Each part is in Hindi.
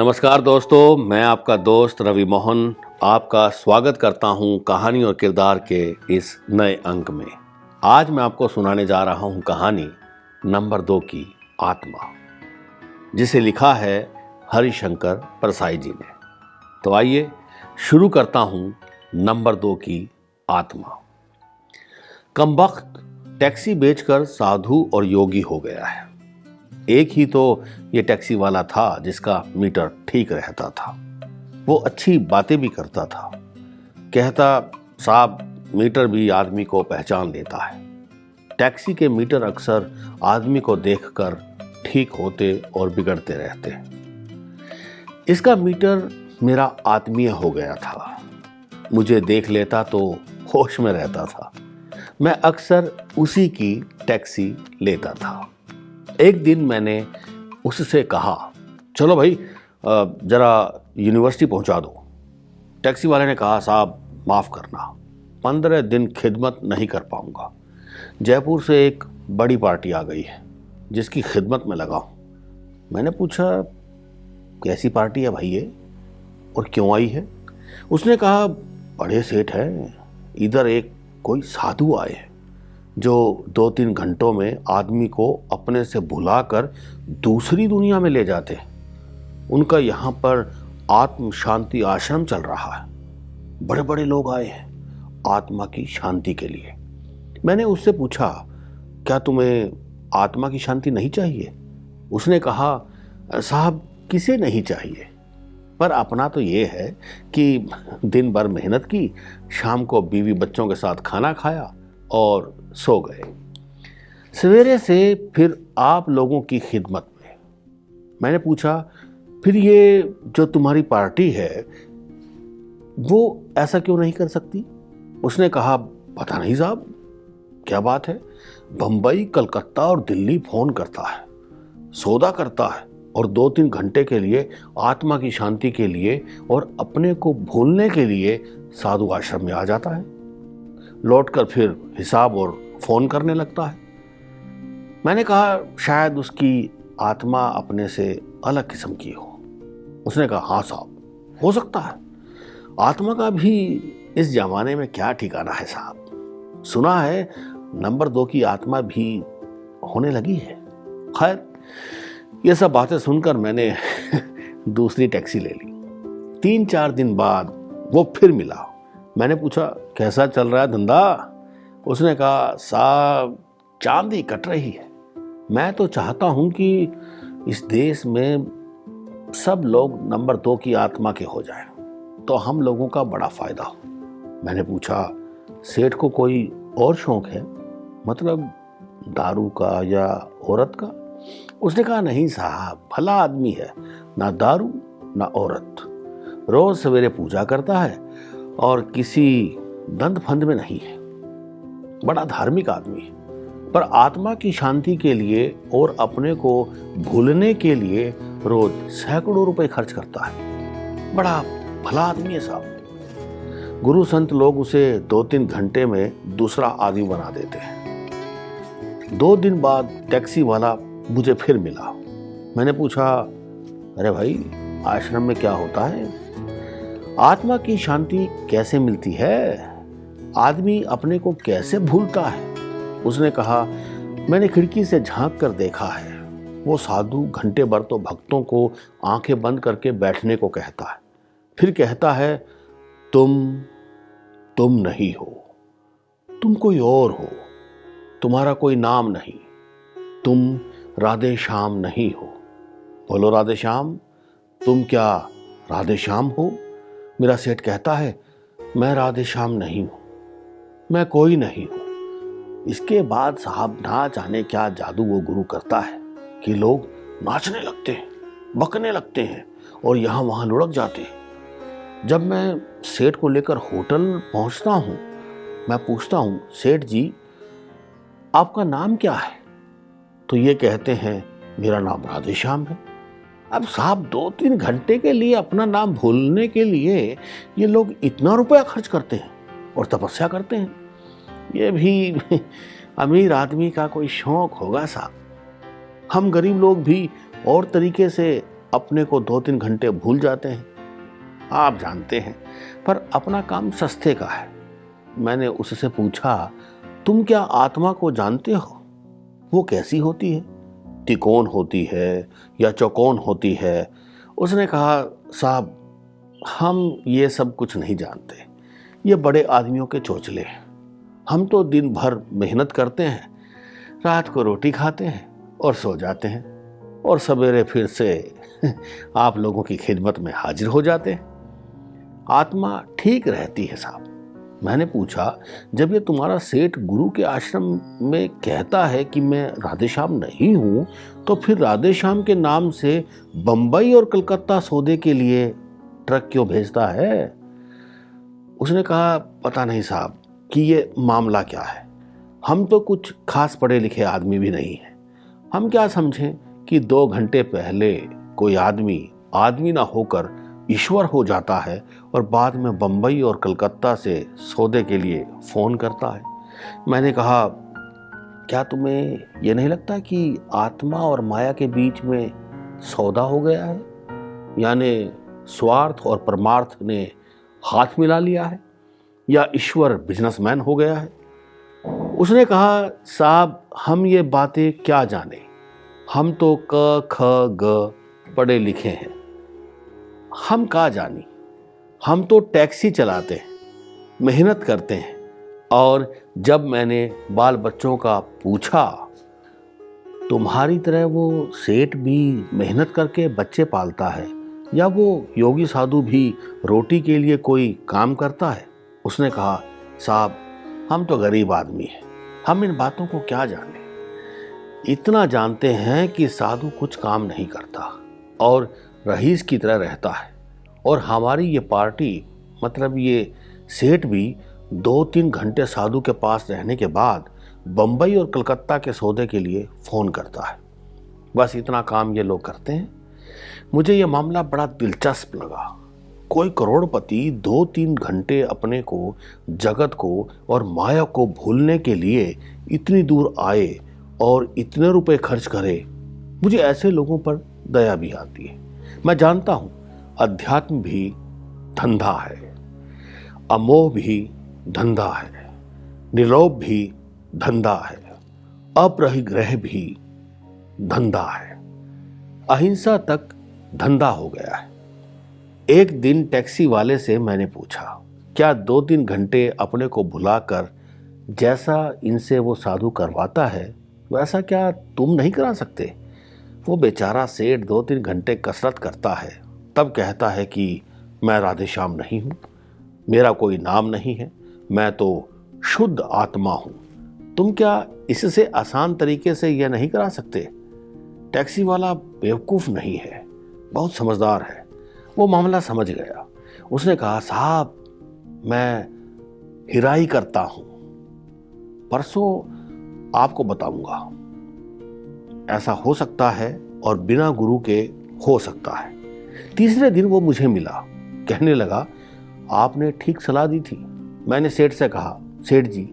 नमस्कार दोस्तों, मैं आपका दोस्त रवि मोहन आपका स्वागत करता हूं कहानी और किरदार के इस नए अंक में। आज मैं आपको सुनाने जा रहा हूं कहानी नंबर 2 की आत्मा, जिसे लिखा है हरिशंकर परसाई जी ने। तो आइए शुरू करता हूं नंबर 2 की आत्मा। कमबख्त टैक्सी बेचकर साधु और योगी हो गया है। एक ही तो ये टैक्सी वाला था जिसका मीटर ठीक रहता था। वो अच्छी बातें भी करता था। कहता, साहब मीटर भी आदमी को पहचान लेता है। टैक्सी के मीटर अक्सर आदमी को देखकर ठीक होते और बिगड़ते रहते। इसका मीटर मेरा आत्मीय हो गया था। मुझे देख लेता तो होश में रहता था। मैं अक्सर उसी की टैक्सी लेता था। एक दिन मैंने उससे कहा, चलो भाई जरा यूनिवर्सिटी पहुंचा दो। टैक्सी वाले ने कहा, साहब माफ़ करना, 15 दिन खिदमत नहीं कर पाऊंगा। जयपुर से एक बड़ी पार्टी आ गई है जिसकी खिदमत में लगा हूं। मैंने पूछा, कैसी पार्टी है भाई ये और क्यों आई है? उसने कहा, बड़े सेठ हैं, इधर एक कोई साधु आए हैं जो 2-3 घंटों में आदमी को अपने से भुलाकर दूसरी दुनिया में ले जाते हैं। उनका यहाँ पर आत्म शांति आश्रम चल रहा है। बड़े बड़े लोग आए हैं आत्मा की शांति के लिए। मैंने उससे पूछा, क्या तुम्हें आत्मा की शांति नहीं चाहिए? उसने कहा, साहब किसे नहीं चाहिए, पर अपना तो ये है कि दिन भर मेहनत की, शाम को बीवी बच्चों के साथ खाना खाया और सो गए। सवेरे से फिर आप लोगों की खिदमत में। मैंने पूछा, फिर ये जो तुम्हारी पार्टी है वो ऐसा क्यों नहीं कर सकती? उसने कहा, पता नहीं साहब, क्या बात है, बंबई, कलकत्ता और दिल्ली फोन करता है, सौदा करता है और 2-3 घंटे के लिए आत्मा की शांति के लिए और अपने को भूलने के लिए साधु आश्रम में आ जाता है। लौटकर फिर हिसाब और फोन करने लगता है। मैंने कहा, शायद उसकी आत्मा अपने से अलग किस्म की हो। उसने कहा, हाँ साहब, हो सकता है। आत्मा का भी इस जमाने में क्या ठिकाना है साहब। सुना है नंबर 2 की आत्मा भी होने लगी है। खैर, ये सब बातें सुनकर मैंने दूसरी टैक्सी ले ली। 3-4 दिन बाद वो फिर मिला। मैंने पूछा, कैसा चल रहा है धंधा? उसने कहा, साहब चांदी कट रही है। मैं तो चाहता हूं कि इस देश में सब लोग नंबर 2 की आत्मा के हो जाएं, तो हम लोगों का बड़ा फायदा हो। मैंने पूछा, सेठ को कोई और शौक है, मतलब दारू का या औरत का? उसने कहा, नहीं साहब, भला आदमी है, ना दारू ना औरत। रोज सवेरे पूजा करता है और किसी दंड फंद में नहीं है। बड़ा धार्मिक आदमी है, पर आत्मा की शांति के लिए और अपने को भूलने के लिए रोज सैकड़ों रुपए खर्च करता है। बड़ा भला आदमी है साहब। गुरु संत लोग उसे 2-3 घंटे में दूसरा आदमी बना देते हैं। 2 दिन बाद टैक्सी वाला मुझे फिर मिला। मैंने पूछा, अरे भाई आश्रम में क्या होता है? आत्मा की शांति कैसे मिलती है? आदमी अपने को कैसे भूलता है? उसने कहा, मैंने खिड़की से झांक कर देखा है। वो साधु घंटे भर तो भक्तों को आंखें बंद करके बैठने को कहता है, फिर कहता है, तुम नहीं हो, तुम कोई और हो, तुम्हारा कोई नाम नहीं, तुम राधे श्याम नहीं हो। बोलो राधे श्याम, तुम क्या राधे श्याम हो? मेरा सेठ कहता है, मैं राधे श्याम नहीं हूं, मैं कोई नहीं हूं। इसके बाद साहब ना जाने क्या जादू वो गुरु करता है कि लोग नाचने लगते हैं, बकने लगते हैं और यहां वहां लुढ़क जाते हैं। जब मैं सेठ को लेकर होटल पहुंचता हूं, मैं पूछता हूं, सेठ जी आपका नाम क्या है? तो ये कहते हैं, मेरा नाम राधे श्याम है। अब साहब 2-3 घंटे के लिए अपना नाम भूलने के लिए ये लोग इतना रुपया खर्च करते हैं और तपस्या करते हैं। ये भी अमीर आदमी का कोई शौक होगा साहब। हम गरीब लोग भी और तरीके से अपने को 2-3 घंटे भूल जाते हैं। आप जानते हैं, पर अपना काम सस्ते का है। मैंने उससे पूछा, तुम क्या आत्मा को जानते हो? वो कैसी होती है? तिकोण होती है या चौकोन होती है? उसने कहा, साहब हम ये सब कुछ नहीं जानते, ये बड़े आदमियों के चोचले हैं। हम तो दिन भर मेहनत करते हैं, रात को रोटी खाते हैं और सो जाते हैं, और सवेरे फिर से आप लोगों की खिदमत में हाजिर हो जाते हैं। आत्मा ठीक रहती है साहब। मैंने पूछा, जब ये तुम्हारा सेठ गुरु के आश्रम में कहता है कि मैं राधेश्याम नहीं हूं, तो फिर राधेश्याम के नाम से बंबई और कलकत्ता सौदे के लिए ट्रक क्यों भेजता है? उसने कहा, पता नहीं साहब कि ये मामला क्या है। हम तो कुछ खास पढ़े लिखे आदमी भी नहीं हैं। हम क्या समझें कि 2 घंटे पहले कोई आदमी ना होकर ईश्वर हो जाता है और बाद में बंबई और कलकत्ता से सौदे के लिए फोन करता है। मैंने कहा, क्या तुम्हें यह नहीं लगता कि आत्मा और माया के बीच में सौदा हो गया है? यानी स्वार्थ और परमार्थ ने हाथ मिला लिया है, या ईश्वर बिजनेसमैन हो गया है? उसने कहा, साहब हम ये बातें क्या जाने, हम तो क ख ग पढ़े लिखे हैं। हम का जानी, हम तो टैक्सी चलाते हैं, मेहनत करते हैं। और जब मैंने बाल बच्चों का पूछा, तुम्हारी तरह वो सेठ भी मेहनत करके बच्चे पालता है, या वो योगी साधु भी रोटी के लिए कोई काम करता है? उसने कहा, साहब हम तो गरीब आदमी हैं, हम इन बातों को क्या जाने। इतना जानते हैं कि साधु कुछ काम नहीं करता और रईस की तरह रहता है, और हमारी ये पार्टी मतलब ये सेठ भी 2-3 घंटे साधु के पास रहने के बाद बंबई और कलकत्ता के सौदे के लिए फ़ोन करता है। बस इतना काम ये लोग करते हैं। मुझे ये मामला बड़ा दिलचस्प लगा। कोई करोड़पति 2-3 घंटे अपने को, जगत को और माया को भूलने के लिए इतनी दूर आए और इतने रुपए खर्च करे। मुझे ऐसे लोगों पर दया भी आती है। मैं जानता हूं अध्यात्म भी धंधा है, अमोह भी धंधा है, निलोभ भी धंधा है, अपरिग्रह भी धंधा है, अहिंसा तक धंधा हो गया है। एक दिन टैक्सी वाले से मैंने पूछा, क्या 2-3 घंटे अपने को भुलाकर जैसा इनसे वो साधु करवाता है वैसा क्या तुम नहीं करा सकते? वो बेचारा सेठ 2-3 घंटे कसरत करता है, तब कहता है कि मैं राधेश्याम नहीं हूँ, मेरा कोई नाम नहीं है, मैं तो शुद्ध आत्मा हूँ। तुम क्या इससे आसान तरीके से यह नहीं करा सकते? टैक्सी वाला बेवकूफ़ नहीं है, बहुत समझदार है। वो मामला समझ गया। उसने कहा, साहब मैं हिराई करता हूँ, परसों आपको बताऊंगा। ऐसा हो सकता है और बिना गुरु के हो सकता है। तीसरे दिन वो मुझे मिला, कहने लगा, आपने ठीक सलाह दी थी। मैंने सेठ से कहा, सेठ जी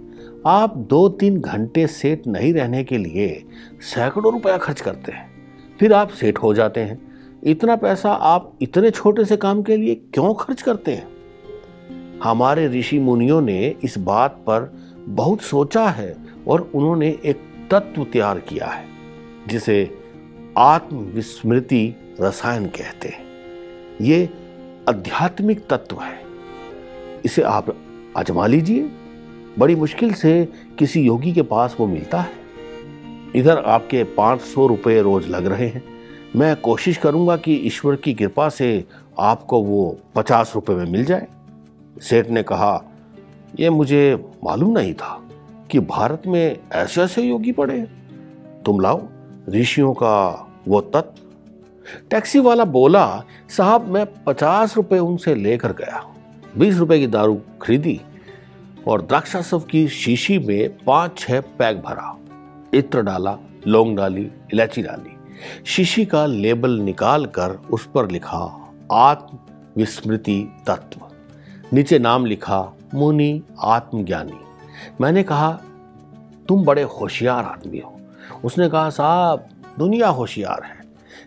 आप 2-3 घंटे सेठ नहीं रहने के लिए सैकड़ों रुपया खर्च करते हैं, फिर आप सेठ हो जाते हैं। इतना पैसा आप इतने छोटे से काम के लिए क्यों खर्च करते हैं? हमारे ऋषि मुनियों ने इस बात पर बहुत सोचा है और उन्होंने एक तत्व तैयार किया है जिसे आत्मविस्मृति रसायन कहते हैं। ये आध्यात्मिक तत्व है, इसे आप आजमा लीजिए। बड़ी मुश्किल से किसी योगी के पास वो मिलता है। इधर आपके 500 रुपये रोज लग रहे हैं। मैं कोशिश करूंगा कि ईश्वर की कृपा से आपको वो 50 रुपये में मिल जाए। सेठ ने कहा, यह मुझे मालूम नहीं था कि भारत में ऐसे ऐसे योगी पड़े हैं। तुम लाओ ऋषियों का वो तत्व। टैक्सी वाला बोला, साहब मैं 50 रुपये उनसे लेकर गया, 20 रुपये की दारू खरीदी और द्राक्षासव की शीशी में 5-6 पैक भरा, इत्र डाला, लौंग डाली, इलायची डाली। शीशी का लेबल निकाल कर उस पर लिखा आत्म विस्मृति तत्व, नीचे नाम लिखा मुनि आत्मज्ञानी। मैंने कहा, तुम बड़े होशियार आदमी हो। उसने कहा, साहब दुनिया होशियार है,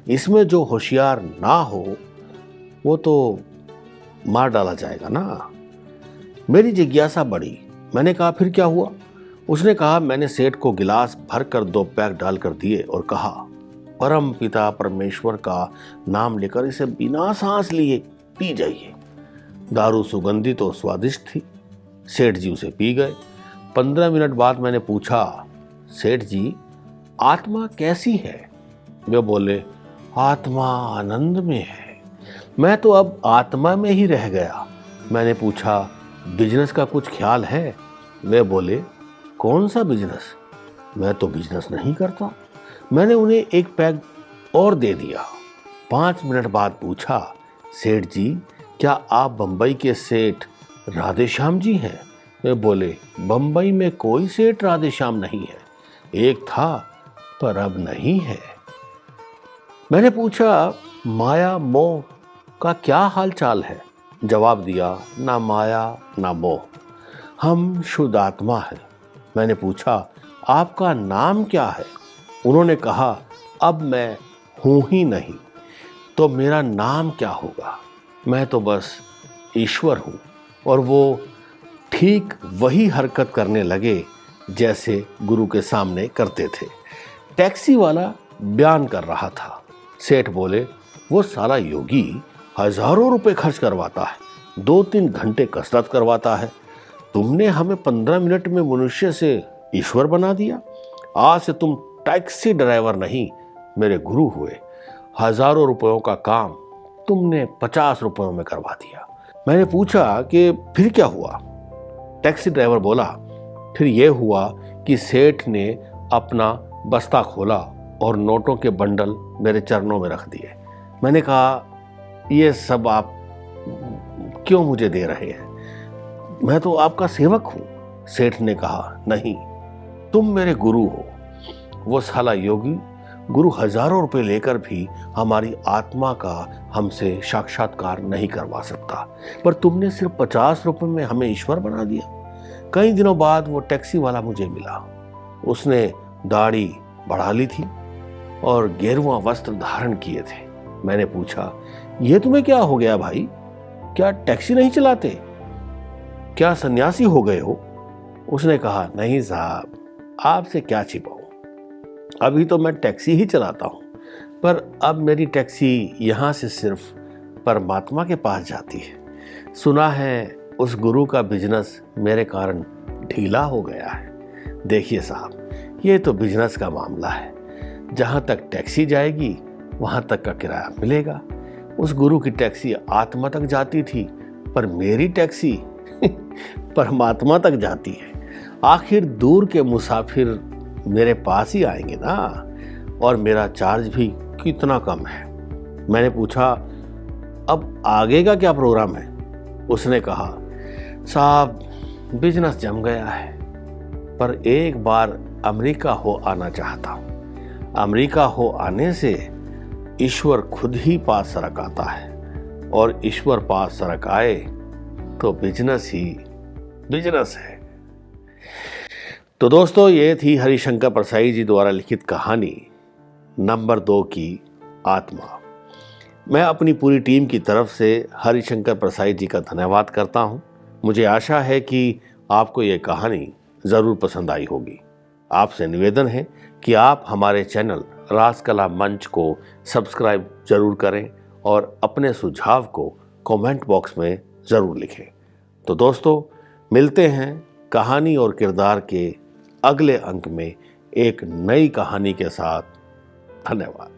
इसमें जो होशियार ना हो वो तो मार डाला जाएगा ना। मेरी जिज्ञासा बढ़ी। मैंने कहा फिर क्या हुआ? उसने कहा मैंने सेठ को गिलास भरकर 2 पैक डालकर दिए और कहा परम पिता परमेश्वर का नाम लेकर इसे बिना सांस लिए पी जाइए। दारू सुगंधित और स्वादिष्ट थी। सेठ जी उसे पी गए। 15 मिनट बाद मैंने पूछा सेठ जी आत्मा कैसी है? वे बोले आत्मा आनंद में है। मैं तो अब आत्मा में ही रह गया। मैंने पूछा बिजनेस का कुछ ख्याल है? वे बोले कौन सा बिजनेस? मैं तो बिजनेस नहीं करता। मैंने उन्हें 1 पैक और दे दिया। 5 मिनट बाद पूछा सेठ जी क्या आप बंबई के सेठ राधेश्याम जी हैं? वे बोले बंबई में कोई सेठ राधेश्याम नहीं है। एक था पर अब नहीं है। मैंने पूछा माया मोह का क्या हाल चाल है? जवाब दिया ना माया ना मोह, हम शुद्ध आत्मा है। मैंने पूछा आपका नाम क्या है? उन्होंने कहा अब मैं हूं ही नहीं तो मेरा नाम क्या होगा? मैं तो बस ईश्वर हूं। और वो ठीक वही हरकत करने लगे जैसे गुरु के सामने करते थे। टैक्सी वाला बयान कर रहा था। सेठ बोले वो साला योगी हजारों रुपए खर्च करवाता है, 2-3 घंटे कसरत करवाता है। तुमने हमें 15 मिनट में मनुष्य से ईश्वर बना दिया। आज से तुम टैक्सी ड्राइवर नहीं मेरे गुरु हुए। हजारों रुपयों का काम तुमने 50 रुपयों में करवा दिया। मैंने पूछा कि फिर क्या हुआ? टैक्सी ड्राइवर बोला फिर यह हुआ कि सेठ ने अपना बस्ता खोला और नोटों के बंडल मेरे चरणों में रख दिए। मैंने कहा ये सब आप क्यों मुझे दे रहे हैं? मैं तो आपका सेवक हूं। सेठ ने कहा नहीं तुम मेरे गुरु हो। वो साला योगी गुरु हजारों रुपए लेकर भी हमारी आत्मा का हमसे साक्षात्कार नहीं करवा सकता, पर तुमने सिर्फ 50 रुपए में हमें ईश्वर बना दिया। कई दिनों बाद वो टैक्सी वाला मुझे मिला। उसने दाढ़ी बढ़ा ली थी और गेरुआ वस्त्र धारण किए थे। मैंने पूछा ये तुम्हें क्या हो गया भाई? क्या टैक्सी नहीं चलाते? क्या सन्यासी हो गए हो? उसने कहा नहीं साहब आपसे क्या छिपाऊं, अभी तो मैं टैक्सी ही चलाता हूं, पर अब मेरी टैक्सी यहां से सिर्फ परमात्मा के पास जाती है। सुना है उस गुरु का बिजनेस मेरे कारण ढीला हो गया है। देखिए साहब ये तो बिजनेस का मामला है। जहां तक टैक्सी जाएगी वहां तक का किराया मिलेगा। उस गुरु की टैक्सी आत्मा तक जाती थी, पर मेरी टैक्सी परमात्मा तक जाती है। आखिर दूर के मुसाफिर मेरे पास ही आएंगे ना, और मेरा चार्ज भी कितना कम है। मैंने पूछा अब आगे का क्या प्रोग्राम है? उसने कहा साहब बिजनेस जम गया है, पर एक बार अमेरिका हो आना चाहता हूं। अमेरिका हो आने से ईश्वर खुद ही पास सरक आता है, और ईश्वर पास सरक आए तो बिजनेस ही बिजनेस है। तो दोस्तों ये थी हरिशंकर परसाई जी द्वारा लिखित कहानी नंबर 2 की आत्मा। मैं अपनी पूरी टीम की तरफ से हरिशंकर परसाई जी का धन्यवाद करता हूं। मुझे आशा है कि आपको ये कहानी ज़रूर पसंद आई होगी। आपसे निवेदन है कि आप हमारे चैनल राजकला मंच को सब्सक्राइब जरूर करें और अपने सुझाव को कमेंट बॉक्स में ज़रूर लिखें। तो दोस्तों मिलते हैं कहानी और किरदार के अगले अंक में एक नई कहानी के साथ। धन्यवाद।